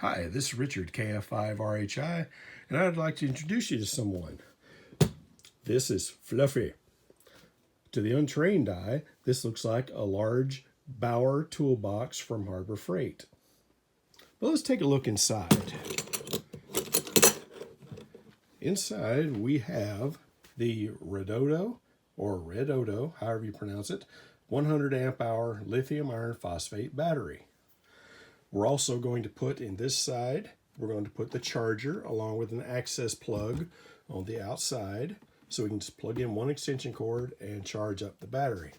Hi, this is Richard, KF5RHI, and I'd like to introduce you to someone. This is Fluffy. To the untrained eye, this looks like a large Bauer toolbox from Harbor Freight. But let's take a look inside. Inside we have the Redodo, or Redodo, however you pronounce it, 100 amp hour lithium iron phosphate battery. We're also going to put in this side, we're going to put the charger along with an access plug on the outside so we can just plug in one extension cord and charge up the battery.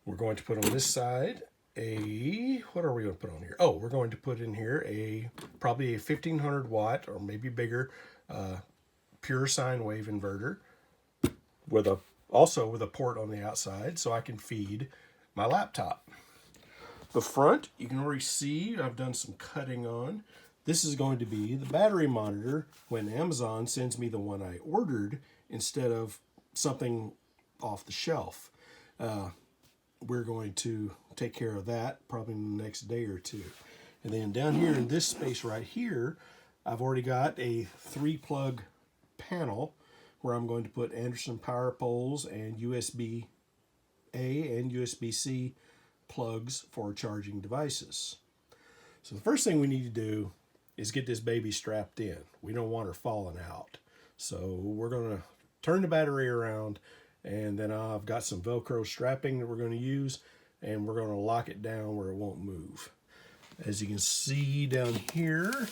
We're going to put on this side what are we going to put on here? Oh, we're going to put in here probably a 1500 watt or maybe bigger pure sine wave inverter also with a port on the outside so I can feed my laptop. The front, you can already see I've done some cutting on. This is going to be the battery monitor when Amazon sends me the one I ordered instead of something off the shelf. We're going to take care of that probably in the next day or two. And then down here in this space right here, I've already got a 3-plug panel where I'm going to put Anderson power poles and USB-A and USB-C plugs for charging devices. So the first thing we need to do is get this baby strapped in. We don't want her falling out. So we're going to turn the battery around, and then I've got some Velcro strapping that we're going to use, and we're going to lock it down where it won't move. As you can see down here,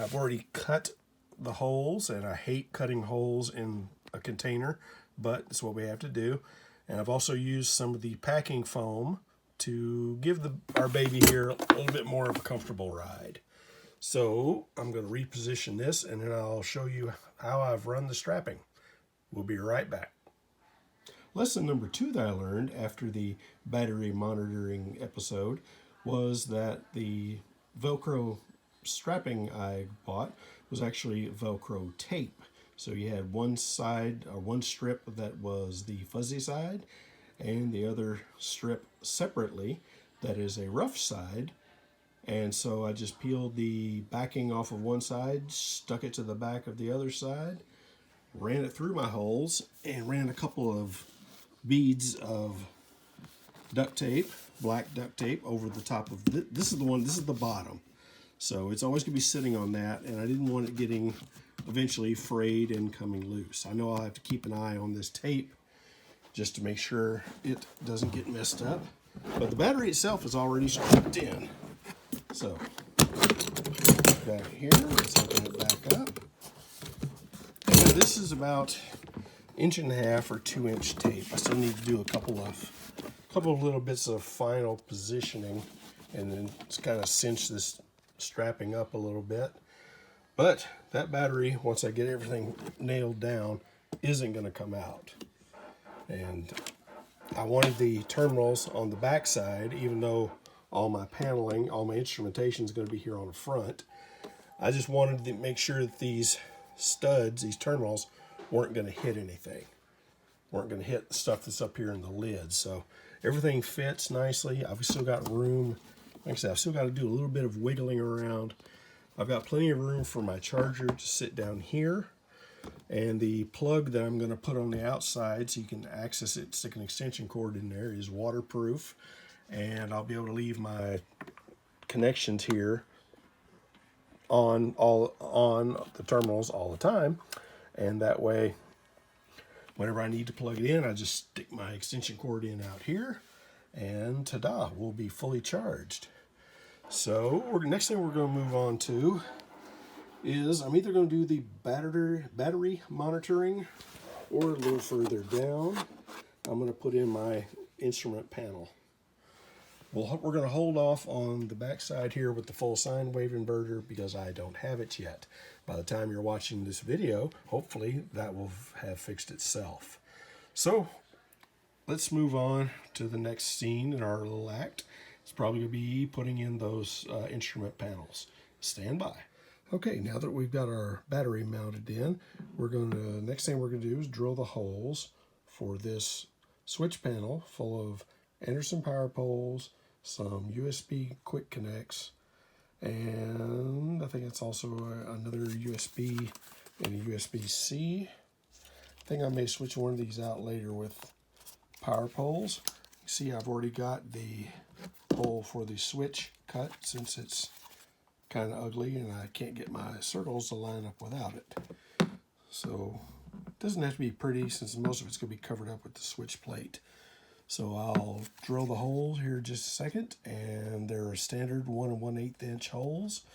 I've already cut the holes, and I hate cutting holes in a container, but it's what we have to do. And I've also used some of the packing foam to give our baby here a little bit more of a comfortable ride. So I'm going to reposition this, and then I'll show you how I've run the strapping. We'll be right back. Lesson number 2 that I learned after the battery monitoring episode was that the Velcro strapping I bought was actually Velcro tape. So you had one side, or one strip that was the fuzzy side, and the other strip separately that is a rough side. And so I just peeled the backing off of one side, stuck it to the back of the other side, ran it through my holes, and ran a couple of beads of duct tape, black duct tape, over the top of this is the bottom. So it's always going to be sitting on that, and I didn't want it getting eventually frayed and coming loose. I know I'll have to keep an eye on this tape just to make sure it doesn't get messed up. But the battery itself is already strapped in. So, back here, let's open it back up. And this is about 1.5 or 2 inch tape. I still need to do a couple of little bits of final positioning and then just kind of cinch this strapping up a little bit. But that battery, once I get everything nailed down, isn't going to come out. And I wanted the terminals on the back side, even though all my paneling, all my instrumentation is going to be here on the front. I just wanted to make sure that these studs, these terminals, weren't going to hit anything. Weren't going to hit the stuff that's up here in the lid. So everything fits nicely. I've still got room. Like I said, I've still got to do a little bit of wiggling around. I've got plenty of room for my charger to sit down here. And the plug that I'm going to put on the outside so you can access it, stick an extension cord in there, is waterproof. And I'll be able to leave my connections here on the terminals all the time. And that way, whenever I need to plug it in, I just stick my extension cord in out here. And ta-da, we'll be fully charged. So next thing we're going to move on to is I'm either going to do the battery monitoring, or a little further down, I'm going to put in my instrument panel. We're going to hold off on the back side here with the full sine wave inverter because I don't have it yet. By the time you're watching this video, hopefully that will have fixed itself. So let's move on to the next scene in our little act. It's probably going to be putting in those instrument panels. Stand by. Okay, now that we've got our battery mounted in, next thing we're going to do is drill the holes for this switch panel full of Anderson power poles, some USB quick connects, And I think it's also another USB and a USB-C. I think I may switch one of these out later with power poles. You see, I've already got the hole for the switch cut since it's kind of ugly and I can't get my circles to line up without it. So it doesn't have to be pretty since most of it's going to be covered up with the switch plate. So I'll drill the holes here in just a second, and they're standard 1 1/8 inch holes.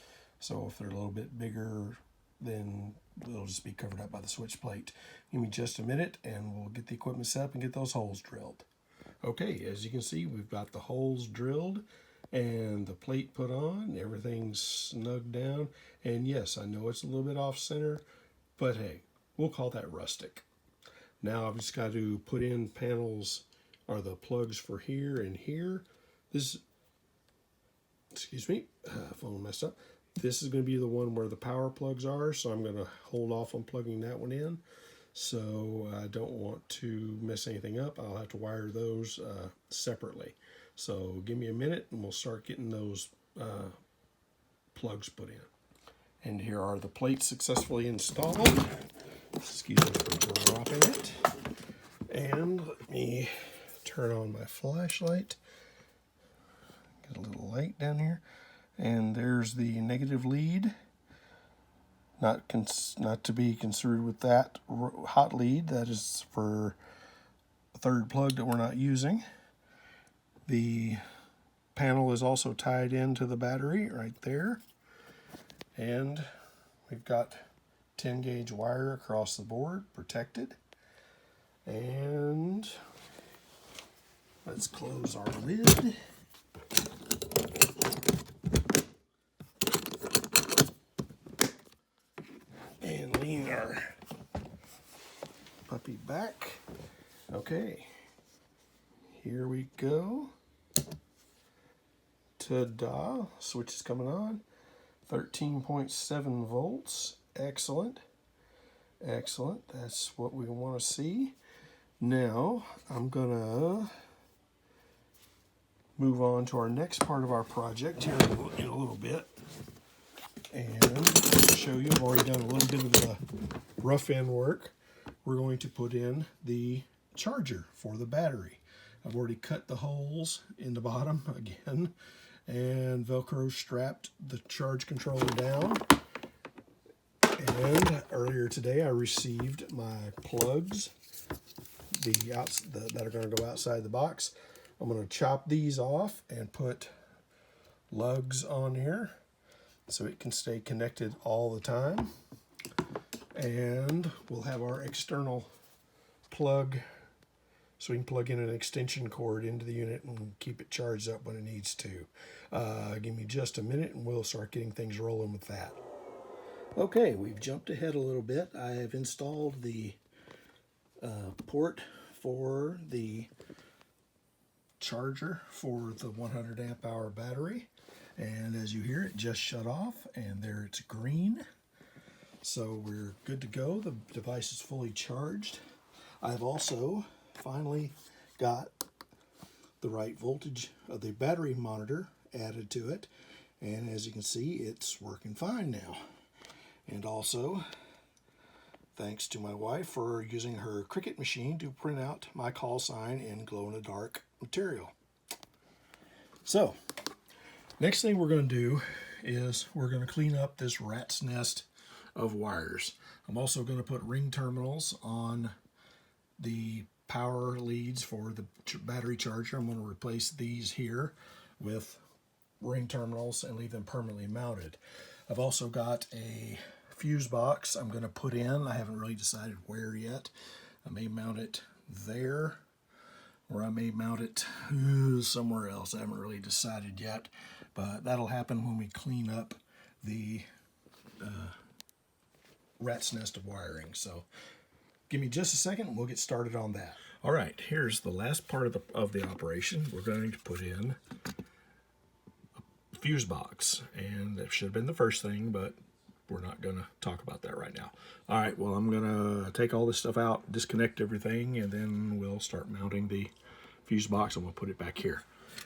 So if they're a little bit bigger, then they'll just be covered up by the switch plate. Give me just a minute and we'll get the equipment set up and get those holes drilled. Okay, as you can see, we've got the holes drilled and the plate put on. Everything's snugged down. And yes, I know it's a little bit off center, but hey, we'll call that rustic. Now I've just got to put in panels, or the plugs for here and here. This, excuse me, phone messed up. This is going to be the one where the power plugs are, so I'm going to hold off on plugging that one in. So I don't want to mess anything up. I'll have to wire those separately. So give me a minute and we'll start getting those plugs put in. And here are the plates successfully installed. Excuse me for dropping it. And let me turn on my flashlight. Get a little light down here. And there's the negative lead. Not to be concerned with that hot lead. That is for a third plug that we're not using. The panel is also tied into the battery right there. And we've got 10 gauge wire across the board, protected. And let's close our lid. And lean our puppy back. Okay, here we go. Ta-da, switch is coming on. 13.7 volts, excellent. Excellent, that's what we want to see. Now, I'm gonna move on to our next part of our project here in a little bit. And show you, I've already done a little bit of the rough end work. We're going to put in the charger for the battery. I've already cut the holes in the bottom again and Velcro strapped the charge controller down. And earlier today I received my plugs that are going to go outside the box. I'm going to chop these off and put lugs on here so it can stay connected all the time. And we'll have our external plug so we can plug in an extension cord into the unit and keep it charged up when it needs to. Give me just a minute and we'll start getting things rolling with that. Okay, we've jumped ahead a little bit. I have installed the port for the charger for the 100 amp hour battery. And as you hear, it just shut off and there it's green. So we're good to go. The device is fully charged. I've also finally got the right voltage of the battery monitor added to it. And as you can see, it's working fine now. And also, thanks to my wife for using her Cricut machine to print out my call sign in glow-in-the-dark material. So, next thing we're going to do is we're going to clean up this rat's nest of wires. I'm also going to put ring terminals on the power leads for the battery charger. I'm going to replace these here with ring terminals and leave them permanently mounted. I've also got a fuse box I'm going to put in. I haven't really decided where yet. I may mount it there, or I may mount it somewhere else. I haven't really decided yet, but that'll happen when we clean up the rat's nest of wiring. So give me just a second and we'll get started on that. All right, here's the last part of the operation. We're going to put in a fuse box, and that should have been the first thing, but we're not going to talk about that right now. All right, well, I'm going to take all this stuff out, disconnect everything, and then we'll start mounting the fuse box and we'll put it back here.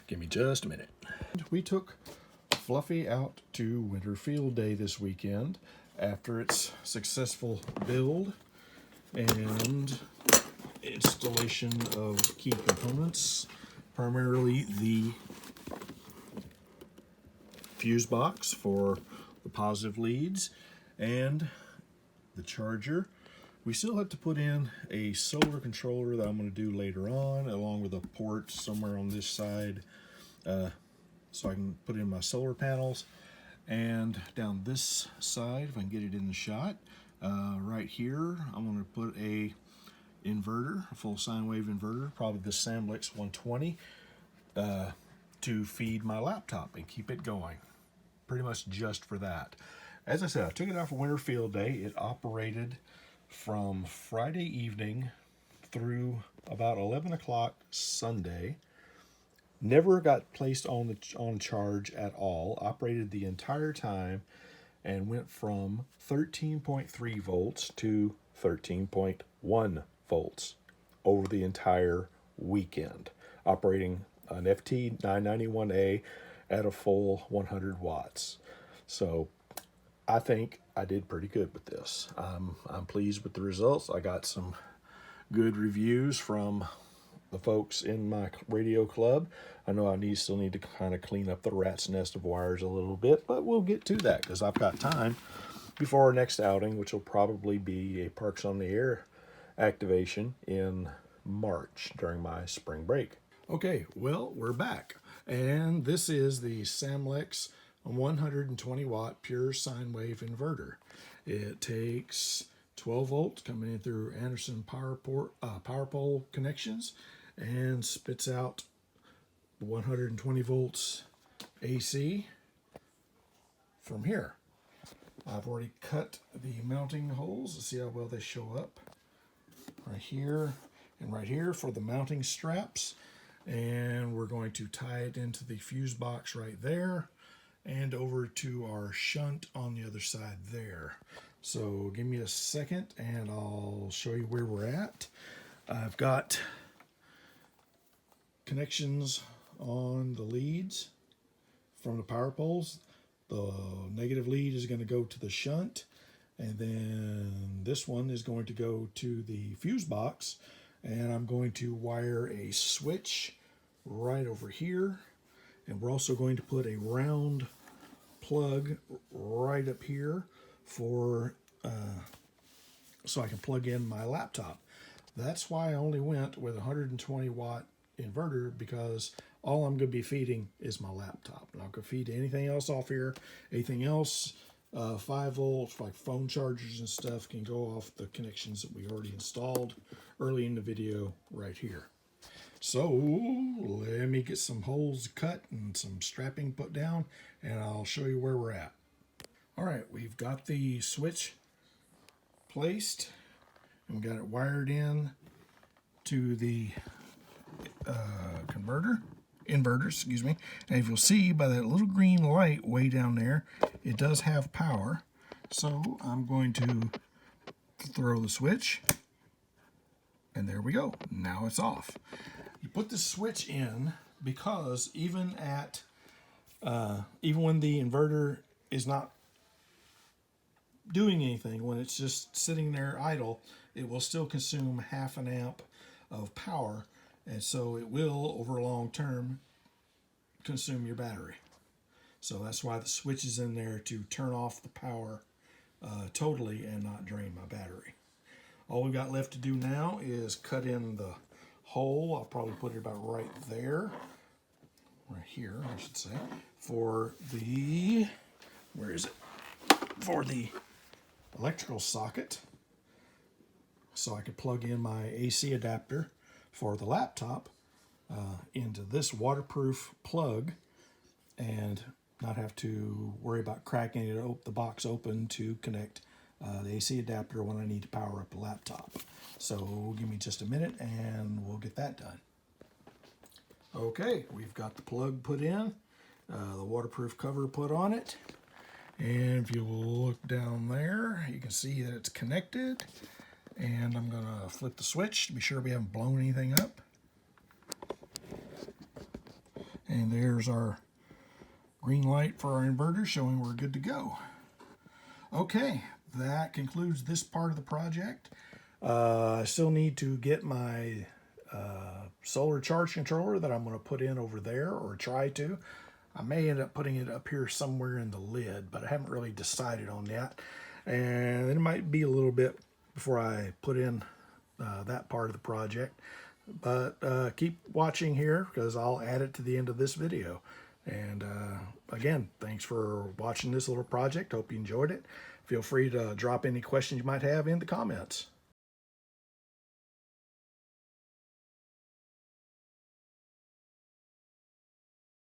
Give me just a minute. We took Fluffy out to Winter Field Day this weekend after its successful build and installation of key components, primarily the fuse box for the positive leads and the charger. We still have to put in a solar controller that I'm going to do later on, along with a port somewhere on this side, so I can put in my solar panels. And down this side, if I can get it in the shot, right here, I'm going to put a inverter, a full sine wave inverter, probably the Samlex 120, to feed my laptop and keep it going. Pretty much just for that. As I said, I took it out for Winter Field Day. It operated from Friday evening through about 11 o'clock Sunday. Never got placed on charge at all. Operated the entire time and went from 13.3 volts to 13.1 volts over the entire weekend, operating an FT991A at a full 100 watts. So I think I did pretty good with this. I'm pleased with the results. I got some good reviews from the folks in my radio club. I know I still need to kind of clean up the rat's nest of wires a little bit, but we'll get to that because I've got time before our next outing, which will probably be a Parks on the Air activation in March during my spring break. Okay, well, we're back. And this is the Samlex 120 watt pure sine wave inverter. It takes 12 volts coming in through Anderson power pole connections and spits out 120 volts AC from here. I've already cut the mounting holes to see how well they show up. Right here and right here for the mounting straps. And we're going to tie it into the fuse box right there and over to our shunt on the other side there. So give me a second and I'll show you where we're at. I've got connections on the leads from the power poles. The negative lead is going to go to the shunt, and then this one is going to go to the fuse box, and I'm going to wire a switch right over here, and we're also going to put a round plug right up here for so I can plug in my laptop. That's why I only went with a 120 watt inverter, because all I'm going to be feeding is my laptop. I'm not going to feed anything else off here. Anything else, 5 volts, like phone chargers and stuff, can go off the connections that we already installed early in the video right here. So let me get some holes cut and some strapping put down, and I'll show you where we're at. All right, we've got the switch placed, and we got it wired in to the inverter, excuse me. And if you'll see by that little green light way down there, it does have power. So I'm going to throw the switch, and there we go. Now it's off. You put the switch in because even when the inverter is not doing anything, when it's just sitting there idle, it will still consume 1/2 amp of power, and so it will, over long term, consume your battery. So that's why the switch is in there, to turn off the power totally and not drain my battery. All we've got left to do now is cut in the hole. I'll probably put it about right there, right here I should say, for the, where is it, for the electrical socket, so I could plug in my AC adapter for the laptop into this waterproof plug and not have to worry about cracking the box open to connect the AC adapter when I need to power up the laptop. So give me just a minute and we'll get that done. Okay, we've got the plug put in, the waterproof cover put on it, and if you look down there, you can see that it's connected. And I'm going to flip the switch to be sure we haven't blown anything up. And there's our green light for our inverter showing we're good to go. Okay, that concludes this part of the project. I still need to get my solar charge controller that I'm going to put in over there, or try to. I may end up putting it up here somewhere in the lid, but I haven't really decided on that. And it might be a little bit before I put in that part of the project. But keep watching here, because I'll add it to the end of this video. And again, thanks for watching this little project. Hope you enjoyed it. Feel free to drop any questions you might have in the comments.